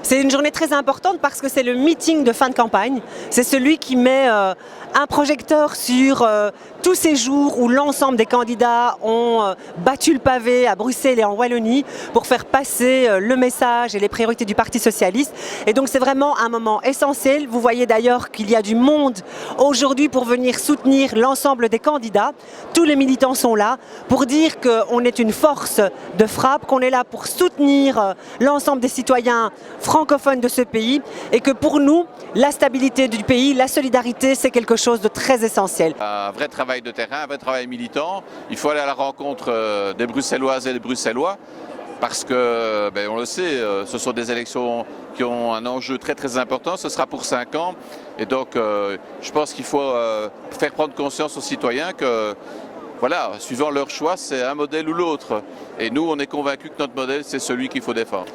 C'est une journée très importante parce que c'est le meeting de fin de campagne. C'est celui qui met un projecteur sur tous ces jours où l'ensemble des candidats ont battu le pavé à Bruxelles et en Wallonie pour faire passer le message et les priorités du Parti socialiste. Et donc c'est vraiment un moment essentiel. Vous voyez d'ailleurs qu'il y a du monde aujourd'hui pour venir soutenir l'ensemble des candidats. Tous les militants sont là pour dire qu'on est une force de frappe, qu'on est là pour soutenir l'ensemble des citoyens francophones de ce pays et que pour nous, la stabilité du pays, la solidarité, c'est quelque chose de très essentiel. Un vrai travail de terrain, un vrai travail militant. Il faut aller à la rencontre des Bruxelloises et des Bruxellois parce que, on le sait, ce sont des élections qui ont un enjeu très très important. Ce sera pour 5 ans et donc je pense qu'il faut faire prendre conscience aux citoyens que voilà, suivant leur choix, c'est un modèle ou l'autre. Et nous, on est convaincus que notre modèle, c'est celui qu'il faut défendre.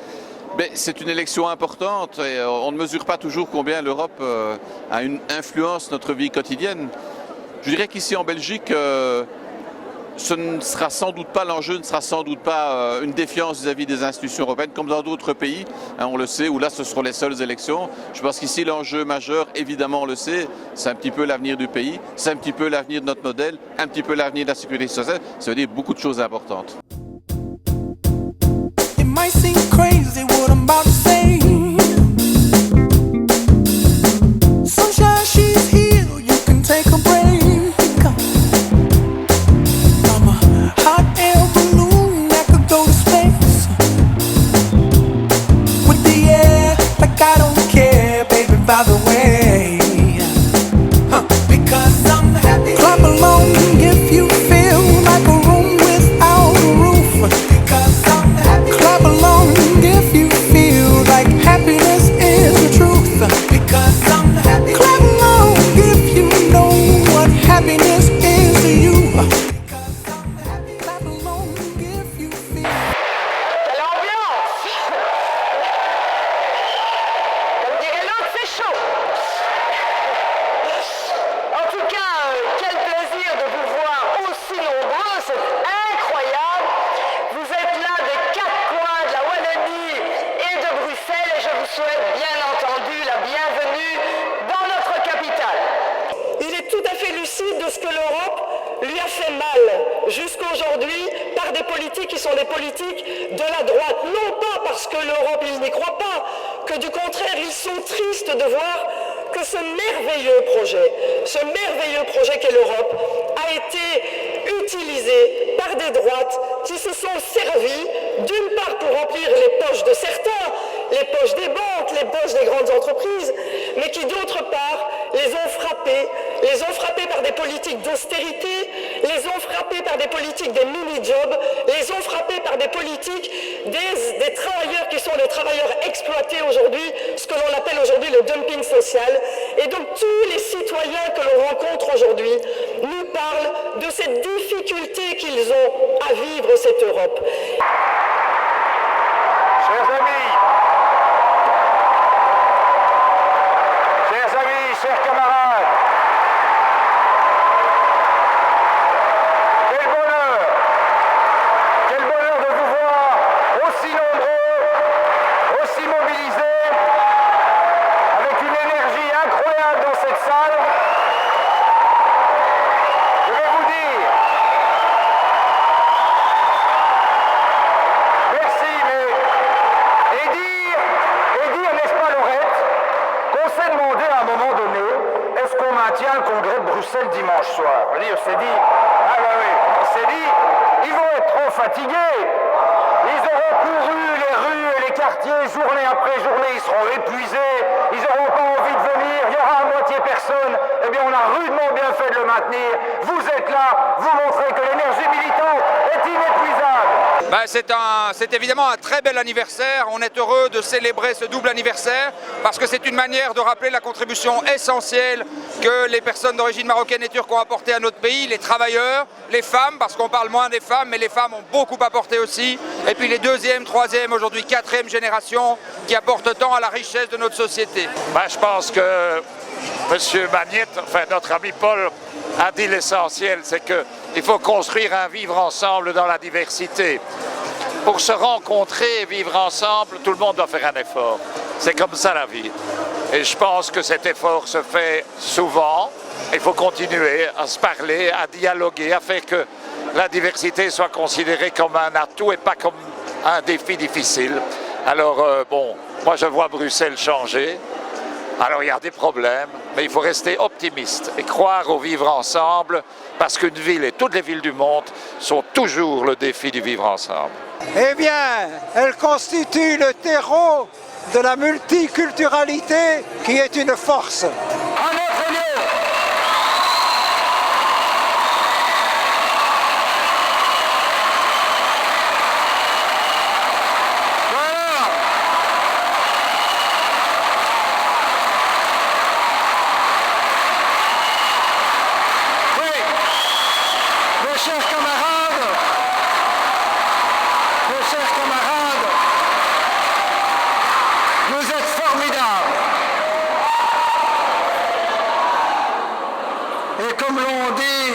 Mais c'est une élection importante et on ne mesure pas toujours combien l'Europe a une influence sur notre vie quotidienne. Je dirais qu'ici en Belgique, ce ne sera sans doute pas l'enjeu, ne sera sans doute pas une défiance vis-à-vis des institutions européennes comme dans d'autres pays, on le sait, où là ce seront les seules élections. Je pense qu'ici l'enjeu majeur, évidemment on le sait, c'est un petit peu l'avenir du pays, c'est un petit peu l'avenir de notre modèle, un petit peu l'avenir de la sécurité sociale, ça veut dire beaucoup de choses importantes. Crazy what I'm about to say. Sunshine, she's here, you can take a break. I'm a hot air balloon that could go to space. With the air, like I don't care, baby, by the way. Because I'm happy. Clap along if you feel like a room without a roof. Because I'm happy. Clap along if you feel like happiness is the truth. Because I'm happy. Clap along if you know what happiness is to you. Because I'm happy. Clap along if you feel. Quelle ambiance! Comme dirait l'autre, c'est chaud! En tout cas, quel plaisir de vous voir aussi nombreux, c'est incroyable! Vous êtes là des 4 coins de la Wallonie et de Bruxelles et je vous souhaite bien entendu la bienvenue dans notre capitale. Il est tout à fait lucide de ce que l'Europe lui a fait mal jusqu'à aujourd'hui par des politiques qui sont des politiques de la droite. Non pas parce que l'Europe, ils n'y croient pas, que du contraire, ils sont tristes de voir que ce merveilleux projet qu'est l'Europe, a été utilisé par des droites qui se sont servies, d'une part pour remplir les poches de certains, les poches des banques, les poches des grandes entreprises, mais qui d'autre part les ont frappés par des politiques d'austérité, les ont frappés par des politiques des mini-jobs, les ont frappés par des politiques des travailleurs qui sont des travailleurs exploités aujourd'hui, ce que l'on appelle aujourd'hui le dumping social. Et donc tous les citoyens que l'on rencontre aujourd'hui nous parlent de cette difficulté qu'ils ont à vivre cette Europe. Chers camarades, quel bonheur de vous voir aussi nombreux, aussi mobilisés, avec une énergie incroyable dans cette salle. Je vais vous dire, merci, mais, et dire, n'est-ce pas Laurette, qu'on s'est demandé à un moment donné, est-ce qu'on maintient le congrès de Bruxelles dimanche soir? On s'est dit, ils vont être trop fatigués. Ils auront couru les rues et les quartiers journée après journée, ils seront épuisés, ils n'auront pas envie de venir, il y aura à moitié personne. Eh bien, on a rudement bien fait de le maintenir. Vous êtes là, vous montrez que l'énergie militante est inépuisable. C'est évidemment un très bel anniversaire. On est heureux de célébrer ce double anniversaire parce que c'est une manière de rappeler la contribution essentielle que les personnes d'origine marocaine et turque ont apporté à notre pays, les travailleurs, les femmes, parce qu'on parle moins des femmes, mais les femmes ont beaucoup apporté aussi, et puis les deuxième, troisième, aujourd'hui quatrième générations qui apportent tant à la richesse de notre société. Je pense que M. Magnette, enfin notre ami Paul, a dit l'essentiel, c'est qu'il faut construire un vivre ensemble dans la diversité. Pour se rencontrer et vivre ensemble, tout le monde doit faire un effort. c'est comme ça la vie. Et je pense que cet effort se fait souvent. Il faut continuer à se parler, à dialoguer, à faire que la diversité soit considérée comme un atout et pas comme un défi difficile. Alors bon, moi je vois Bruxelles changer. Alors il y a des problèmes, mais il faut rester optimiste et croire au vivre ensemble, parce qu'une ville et toutes les villes du monde sont toujours le défi du vivre ensemble. Eh bien, elle constitue le terreau de la multiculturalité qui est une force. À notre lieu. Voilà. Oui, mes chers camarades, vous êtes formidables. Et comme l'ont dit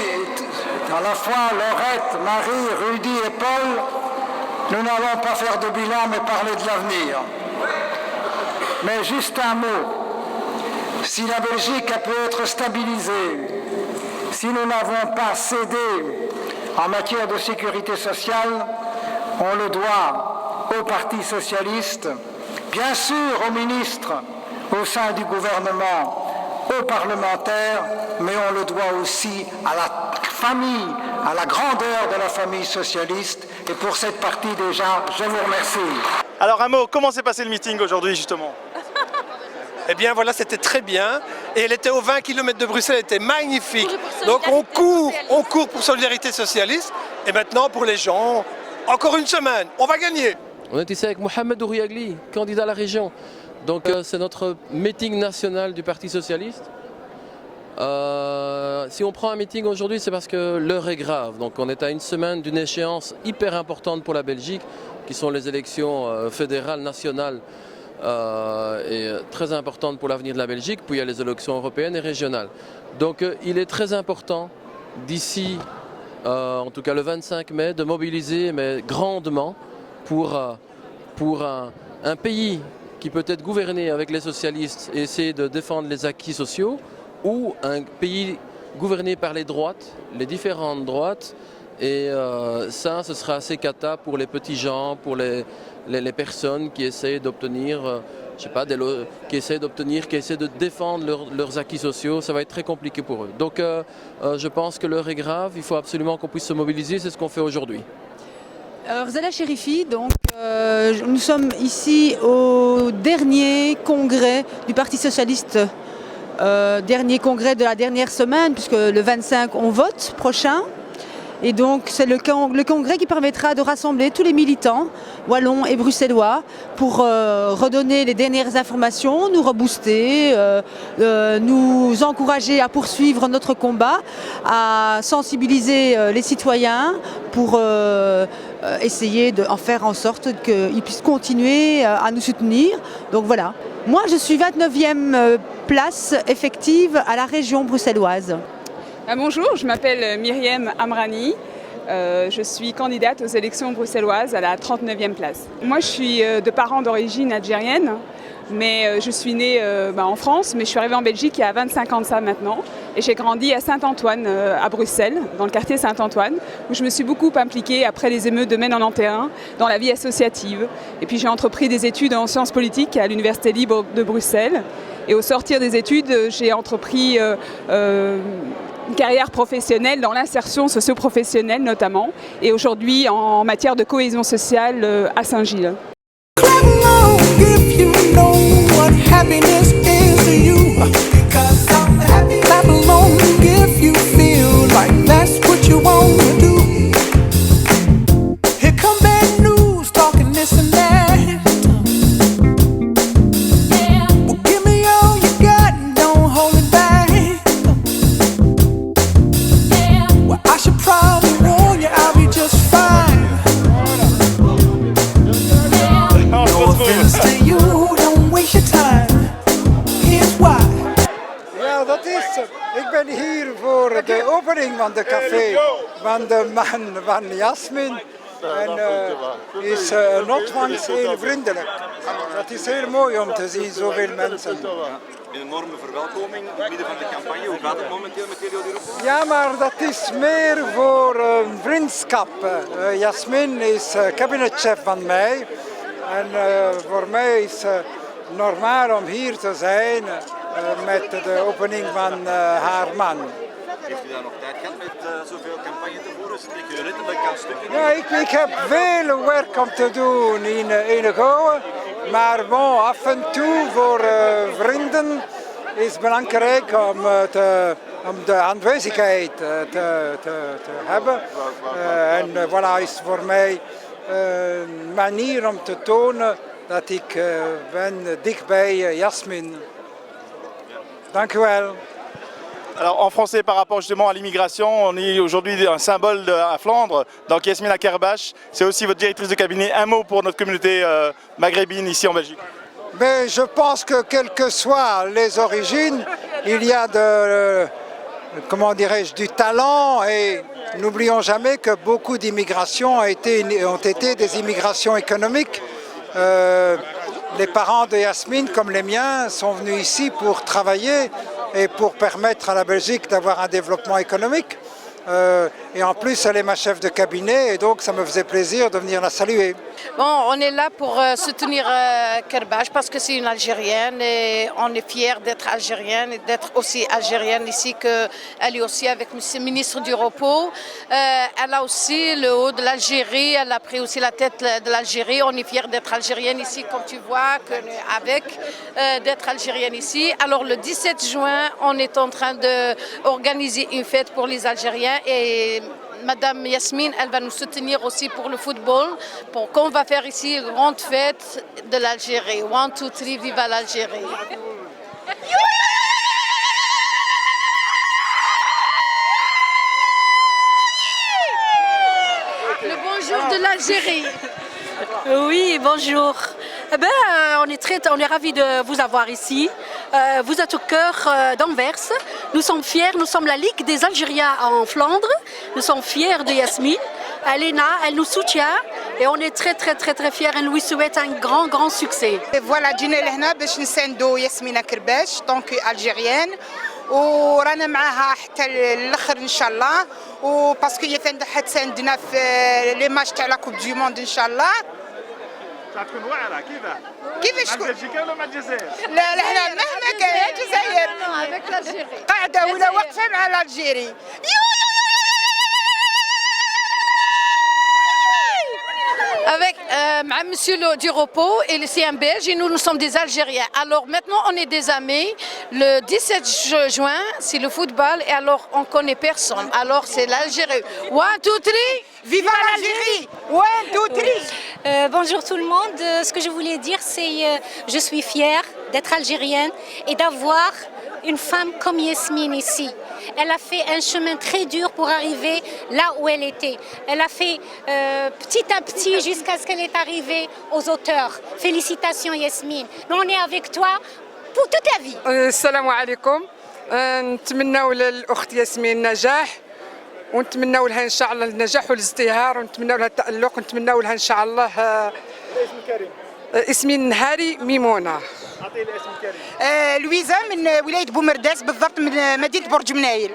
à la fois Laurette, Marie, Rudy et Paul, nous n'allons pas faire de bilan mais parler de l'avenir. Mais juste un mot. Si la Belgique a pu être stabilisée, si nous n'avons pas cédé en matière de sécurité sociale, on le doit au Parti socialiste, bien sûr aux ministres au sein du gouvernement, aux parlementaires, mais on le doit aussi à la famille, à la grandeur de la famille socialiste. Et pour cette partie déjà, je vous remercie. Alors un mot, comment s'est passé le meeting aujourd'hui justement? Eh bien voilà, c'était très bien. Et elle était aux 20 km de Bruxelles, elle était magnifique. Donc on court pour Solidarité Socialiste. Et maintenant pour les gens, encore une semaine, on va gagner. On est ici avec Mohamed Ouriagli, candidat à la région. Donc c'est notre meeting national du Parti Socialiste. Si on prend un meeting aujourd'hui, c'est parce que l'heure est grave. Donc on est à une semaine d'une échéance hyper importante pour la Belgique, qui sont les élections fédérales, nationales, et très importantes pour l'avenir de la Belgique. Puis il y a les élections européennes et régionales. Donc il est très important d'ici, en tout cas le 25 mai, de mobiliser mais grandement pour un pays qui peut être gouverné avec les socialistes et essayer de défendre les acquis sociaux, ou un pays gouverné par les droites, les différentes droites. Et ça, ce sera assez cata pour les petits gens, pour les personnes qui essayent d'obtenir, je sais pas, qui essaient de défendre leurs acquis sociaux. Ça va être très compliqué pour eux. Donc je pense que l'heure est grave, il faut absolument qu'on puisse se mobiliser, c'est ce qu'on fait aujourd'hui. Rzala Cherifi, donc nous sommes ici au dernier congrès du Parti Socialiste, dernier congrès de la dernière semaine, puisque le 25 on vote prochain. Et donc c'est le congrès qui permettra de rassembler tous les militants wallons et bruxellois pour redonner les dernières informations, nous rebooster, nous encourager à poursuivre notre combat, à sensibiliser les citoyens pour essayer d'en faire en sorte qu'ils puissent continuer à nous soutenir. Donc voilà. Moi je suis 29e place effective à la région bruxelloise. Bonjour, je m'appelle Myriam Amrani, je suis candidate aux élections bruxelloises à la 39e place. Moi je suis de parents d'origine algérienne, mais je suis née en France, mais je suis arrivée en Belgique il y a 25 ans de ça maintenant. Et j'ai grandi à Saint-Antoine, à Bruxelles, dans le quartier Saint-Antoine, où je me suis beaucoup impliquée après les émeutes de mai 91 dans la vie associative. Et puis j'ai entrepris des études en sciences politiques à l'Université libre de Bruxelles. Et au sortir des études, j'ai entrepris une carrière professionnelle dans l'insertion socio-professionnelle notamment, et aujourd'hui en matière de cohésion sociale à Saint-Gilles. Ik ben hier voor de opening van de café van de man van Jasmin. En is notwans heel vriendelijk. Dat is heel mooi om te zien, zoveel mensen. Een enorme verwelkoming in het midden van de campagne. Hoe gaat het momenteel met Helio di Rupo? Ja, maar dat is meer voor vriendschap. Jasmin is kabinetchef van mij. En voor mij is het normaal om hier te zijn met de opening van haar man. Heeft u daar nog tijd gehad met zoveel campagne te voeren? Zit ik letterlijk aan stukken? Ja, ik heb veel werk om te doen in Goa. Maar bon, af en toe voor vrienden is het belangrijk om de aanwezigheid te hebben. En voilà, is voor mij een manier om te tonen dat ik ben dicht bij Jasmin. Dank u wel. Alors en français par rapport justement à l'immigration, on est aujourd'hui un symbole à Flandre, donc Yasmina Kerbach, c'est aussi votre directrice de cabinet. Un mot pour notre communauté maghrébine ici en Belgique. Mais je pense que quelles que soient les origines, il y a comment dirais-je, du talent et n'oublions jamais que beaucoup d'immigrations ont été des immigrations économiques. Les parents de Yasmine, comme les miens, sont venus ici pour travailler et pour permettre à la Belgique d'avoir un développement économique. Et en plus, elle est ma chef de cabinet et donc ça me faisait plaisir de venir la saluer. Bon, on est là pour soutenir Kerbach parce que c'est une Algérienne et on est fiers d'être Algérienne et d'être aussi Algérienne ici qu'elle est aussi avec le ministre du Repos. Elle a aussi le haut de l'Algérie, elle a pris aussi la tête de l'Algérie. On est fiers d'être Algérienne ici, comme tu vois, d'être Algérienne ici. Alors le 17 juin, on est en train d'organiser une fête pour les Algériens et Madame Yasmine, elle va nous soutenir aussi pour le football, pour qu'on va faire ici une grande fête de l'Algérie. 1, 2, 3, viva l'Algérie! Le bonjour de l'Algérie. Oui, bonjour. Eh ben, on est ravis de vous avoir ici. Vous êtes au cœur d'Anvers. Nous sommes fiers, nous sommes la Ligue des Algériens en Flandre. Nous sommes fiers de Yasmine. Elle est là, elle nous soutient et on est très très très très fiers et nous lui souhaitons un grand succès. Voilà, جينا لهنا باش نساندو ياسمينة كرباش طونك الجيريان ورانا معاها حتى الاخر ان شاء الله وباسكو هي حتساندنا في لي ماتش تاع لا كوب دو موند ان شاء الله. تكون واعرة كيفاش تكون؟ مع بلجيكا ولا مع الجزائر؟ لا هنا مهما كان الجزائر قاعدة ولا واقفة مع الجزائر. Avec Monsieur du Repos et c'est un Belge et nous sommes des Algériens. Alors maintenant on est des amis. Le 17 juin c'est le football et alors on connaît personne. Alors c'est l'Algérie. 1, 2, 3, viva l'Algérie! 1, 2, 3. Bonjour tout le monde. Ce que je voulais dire c'est je suis fière d'être algérienne et d'avoir une femme comme Yasmine ici. Elle a fait un chemin très dur pour arriver là où elle était. Elle a fait petit à petit jusqu'à ce qu'elle est arrivée aux auteurs. Félicitations Yasmine. Nous on est avec toi pour toute ta vie. السلام عليكم. نتمنوا للأخت ياسمين نجاح ونتمنوا لها إن شاء الله النجاح والازدهار ونتمنوا لها التألق ونتمنوا لها إن شاء الله اسمي النهاري ميمونة. لويزا من ولاية بومرداس بالضبط من مدينة برج منايل.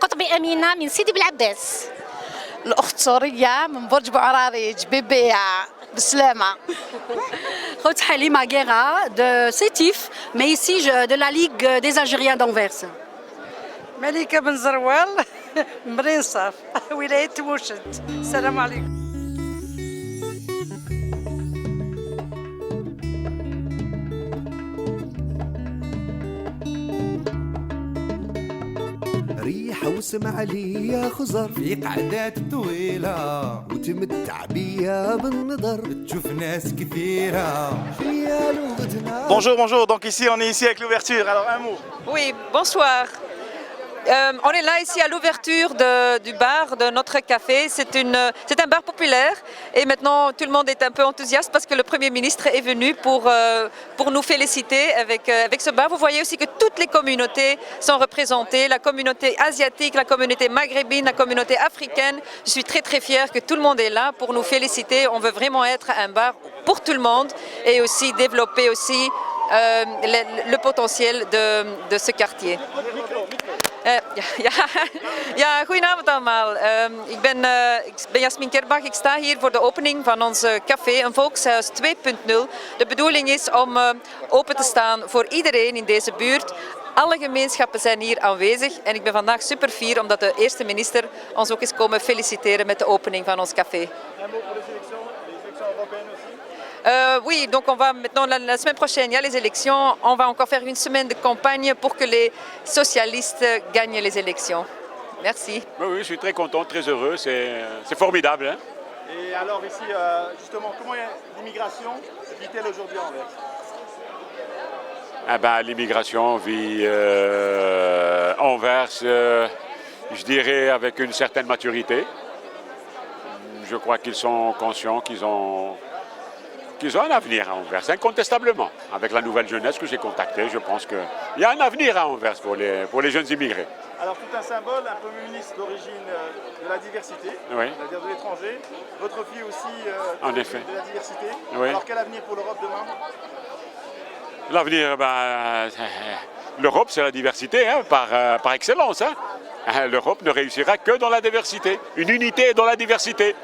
قطبي أمينة من سيدي بالعباس. الأخت سورية من برج بوعراريج بيبيع بالسلامة. Haute Halima Guerra de Sétif, mais ici de la Ligue des Algériens d'Anvers. ملكة بن زروال من صاف ولاية وشد. السلام عليكم. ريحة وسمع لي يا خزر في قعدات طويلة وتمتع بيا بالنظر تشوف ناس كثيرة يا لغتنا. Bonjour, donc ici on est ici avec l'ouverture, alors un mot. Oui, bonsoir. On est là ici à l'ouverture du bar, de notre café. C'est un bar populaire et maintenant tout le monde est un peu enthousiaste parce que le Premier ministre est venu pour nous féliciter avec ce bar. Vous voyez aussi que toutes les communautés sont représentées, la communauté asiatique, la communauté maghrébine, la communauté africaine. Je suis très très fière que tout le monde est là pour nous féliciter. On veut vraiment être un bar pour tout le monde et aussi développer aussi le potentiel de ce quartier. Ja, goedenavond allemaal. Ik ben Jasmin Kerbach. Ik sta hier voor de opening van ons café, een volkshuis 2.0. De bedoeling is om open te staan voor iedereen in deze buurt. Alle gemeenschappen zijn hier aanwezig en ik ben vandaag super fier omdat de eerste minister ons ook is komen feliciteren met de opening van ons café. Oui, donc on va maintenant, la semaine prochaine, il y a les élections. On va encore faire une semaine de campagne pour que les socialistes gagnent les élections. Merci. Oui, je suis très content, très heureux. C'est formidable. Hein. Et alors ici, justement, comment l'immigration vit-elle aujourd'hui en Anvers? L'immigration vit Anvers, je dirais, avec une certaine maturité. Je crois qu'ils sont conscients qu'ils ont un avenir à Anvers, incontestablement. Avec la nouvelle jeunesse que j'ai contactée, je pense qu'il y a un avenir à Anvers pour les jeunes immigrés. Alors tout un symbole, un Premier ministre d'origine de la diversité, oui. C'est-à-dire de l'étranger. Votre fille aussi en effet. De la diversité. Oui. Alors quel avenir pour l'Europe demain? L'avenir, l'Europe c'est la diversité hein, par excellence. Hein. L'Europe ne réussira que dans la diversité. Une unité dans la diversité.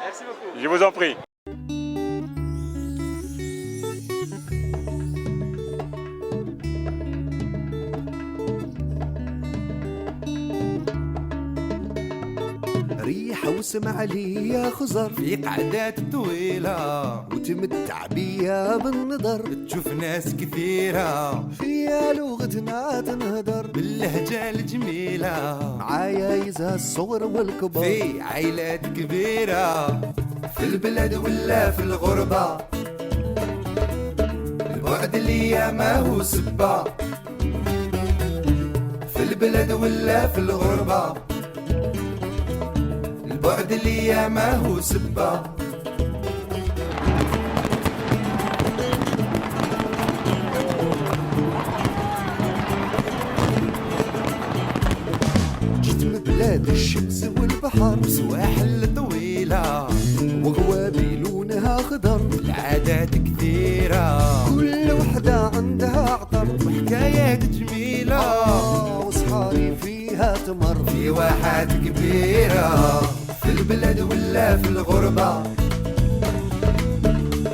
Merci beaucoup. Je vous en prie. ريحة وسمع لي يا خزر في قعدات طويلة وتمتع بيا بالنظر تشوف ناس كثيرة فيا لغتنا تنهدر باللهجة الجميلة معايا يزها الصغر والكبار في عائلات كبيرة في البلد ولا في الغربة البعد اللي ما هو سبة في البلد ولا في الغربة البعد اللي ما هو سبة جيت من بلاد الشمس والبحر سواحل طويلة وغوابي لونها خضر العادات كثيرة كل وحدة عندها عطر وحكايات جميلة وصحاري فيها تمر في واحات كبيرة في البلد ولا في الغربة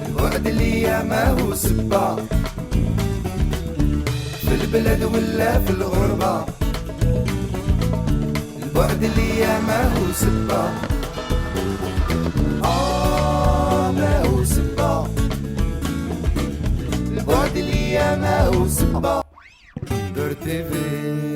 البعد اللي ما هو سبة في البلد ولا في الغربة البعد اللي ما هو سبة ما هو سبة البعد اللي ما هو سبة درت في